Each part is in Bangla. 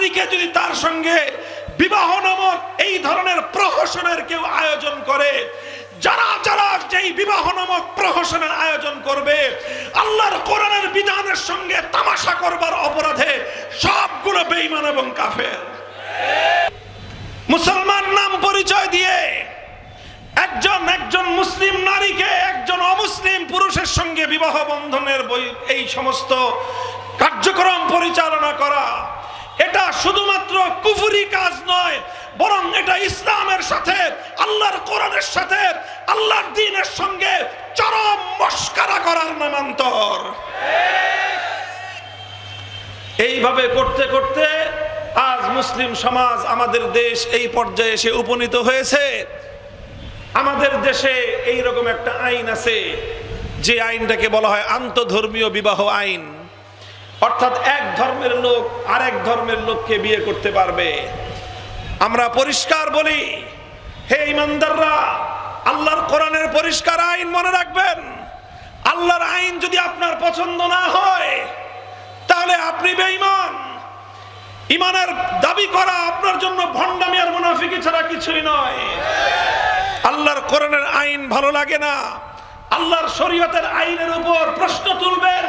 নারীকে যদি তার সঙ্গে বিবাহ নামক এই ধরনের প্রহসনের কেউ আয়োজন করে, যারা যারা যেই বিবাহ নামক প্রহসনের আয়োজন করবে, আল্লাহর কোরআনের বিধানের সঙ্গে তামাশা করবার অপরাধে সবগুলো বেঈমান এবং কাফের। মুসলমান নাম পরিচয় দিয়ে একজন মুসলিম নারীকে একজন অমুসলিম পুরুষের সঙ্গে বিবাহ বন্ধনের এই সমস্ত কার্যক্রম পরিচালনা করা, এটা শুধুমাত্র কুফরি কাজ নয়, বরং এটা ইসলামের সাথে, আল্লাহর কোরআনের সাথে, আল্লাহর দ্বীনের সঙ্গে চরম মশকরা করার নামান্তর। এইভাবে করতে করতে আজ মুসলিম সমাজ, আমাদের দেশ এই পর্যায়ে এসে উপনীত হয়েছে। আমাদের দেশে এইরকম একটা আইন আছে, যে আইনটাকে বলা হয় আন্তঃধর্মীয় বিবাহ আইন। অর্থাৎ এক ধর্মের লোক আরেক ধর্মের লোককে বিয়ে করতে পারবে। আমরা পরিষ্কার বলি, হে ঈমানদাররা, আল্লাহর কোরআনের পরিষ্কার আইন মনে রাখবেন। আল্লাহর আইন যদি আপনার পছন্দ না হয়, তাহলে আপনি বেঈমান। ঈমানের দাবি করা আপনার জন্য ভণ্ডামি আর মুনাফিকি ছাড়া কিছুই নয়। আল্লাহর কোরআনের আইন ভালো লাগে না, আল্লাহর শরীয়তের আইনের উপর প্রশ্ন তুলবেন,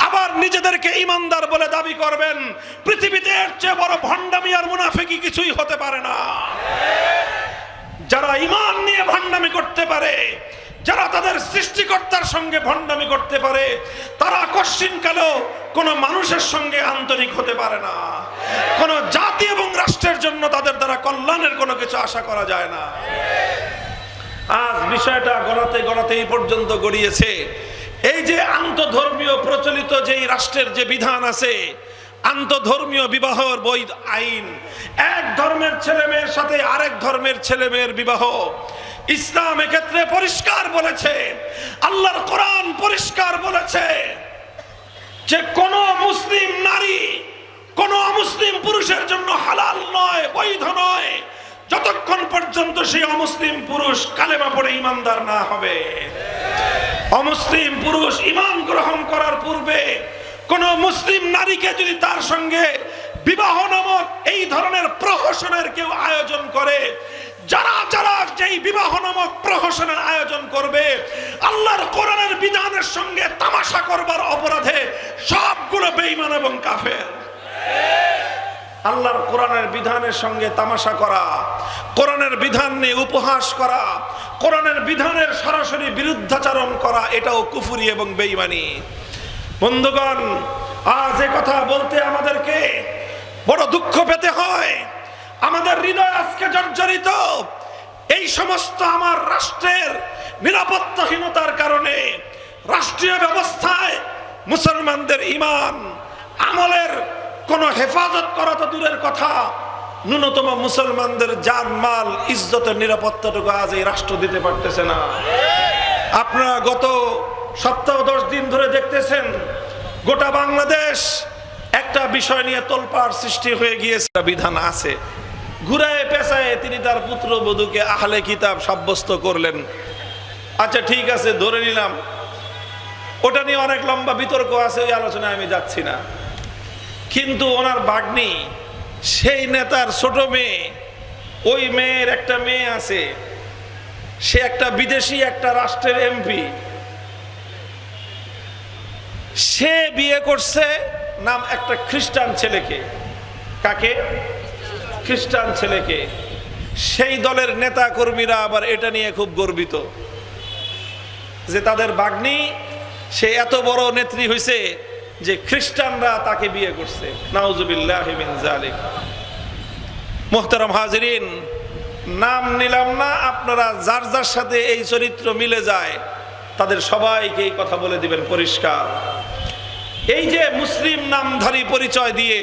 আবার নিজেদেরকে ঈমানদার বলে দাবি করবেন, পৃথিবীতে এর চেয়ে বড় ভণ্ডামি আর মুনাফিকি কিছুই হতে পারে না। যারা ঈমান নিয়ে ভণ্ডামি করতে পারে, যারা তাদের সৃষ্টিকর্তার সঙ্গে ভণ্ডামি করতে পারে, তারা কশ্চিনকালেও কোনো মানুষের সঙ্গে আন্তরিক হতে পারে না। কোনো জাতি এবং রাষ্ট্রের জন্য তাদের দ্বারা কল্যাণের কোনো কিছু আশা করা যায় না। আজ বিষয়টা গড়াতে গড়াতে এই পর্যন্ত গড়িয়েছে, এই যে আন্তঃধর্মীয় প্রচলিত যেই রাষ্ট্রের যে বিধান আছে, আন্তঃধর্মীয় বিবাহের বৈধ আইন, এক ধর্মের ছেলে মেয়ের সাথে আরেক ধর্মের ছেলে মেয়ের বিবাহ, ইসলাম এক্ষেত্রে পরিষ্কার বলেছে, আল্লাহর কোরআন পরিষ্কার বলেছে যে কোন মুসলিম নারী কোন অমুসলিম পুরুষের জন্য হালাল নয়, বৈধ নয়, যতক্ষণ পর্যন্ত সেই অমুসলিম পুরুষ কালেমা পড়ে ঈমানদার না হবে। অমুসলিম পুরুষ ঈমান গ্রহণ করার পূর্বে কোন মুসলিম নারীকে যদি তার সঙ্গে বিবাহ নামক এই ধরনের প্রহসনের কেউ আয়োজন করে, যারা যারা যেই বিবাহ নামক প্রহসনের আয়োজন করবে, আল্লাহর কোরআনের বিধানের সঙ্গে তামাশা করবার অপরাধে সবগুলো বেঈমান এবং কাফের। আল্লাহর কোরআনের বিধানের সঙ্গে তামাশা করা, কোরআনের বিধান নিয়ে উপহাস করা, কোরআনের বিধানের সরাসরি বিরুদ্ধাচরণ করা, এটাও কুফরি এবং বেঈমানি। বন্ধুগণ, আজ এ কথা বলতে আমাদেরকে বড় দুঃখ পেতে হয়। আমাদের হৃদয় আজকে জর্জরিত। এই সমস্ত আমার রাষ্ট্রের নিরাপত্তাহীনতার কারণে রাষ্ট্রীয় ব্যবস্থায় মুসলমানদের ঈমান আমলের কোনো হেফাজত করা তো দূরের কথা, ন্যূনতম মুসলমানদের জানমাল ইজ্জতের নিরাপত্তাটুকু আজ এই রাষ্ট্র দিতে পারতেছে না। আপনারা গত সপ্তাহ 10 দিন ধরে দেখতেছেন, গোটা বাংলাদেশ একটা বিষয় নিয়ে তোলপাড় সৃষ্টি হয়ে গিয়েছে। বিধান আছে, ঘুরায় পেঁচায় তিনি তার পুত্রবধূকে আহলে কিতাব সাব্যস্ত করলেন। আচ্ছা ঠিক আছে, ধরে নিলাম, ওটা নিয়ে অনেক লম্বা বিতর্ক আছে, ওই আলোচনায় আমি যাচ্ছি না। কিন্তু ওনার ভাগ্নি, সেই নেতার ছোট মেয়ে, ওই মেয়ের একটা মেয়ে আছে, সে একটা বিদেশি একটা রাষ্ট্রের এমপি, সে বিয়ে করছে নাম একটা খ্রিস্টান ছেলেকে। কাকে? খ্রিস্টান ছেলেকে। সেই দলের নেতা কর্মীরা আবার এটা নিয়ে খুব গর্বিত যে তাদের ভাগ্নি সে এত বড় নেত্রী হয়েছে যে খ্রিস্টানরা তাকে বিয়ে করছে। নাউজুবিল্লাহি মিন যালিক। মুহতারাম হাজিরিন, নাম নিলাম না, আপনারা যার যার সাথে এই চরিত্র মিলে যায় তাদের সবাইকে এই কথা বলে দিবেন পরিষ্কার। এই যে মুসলিম নামধারী পরিচয় দিয়ে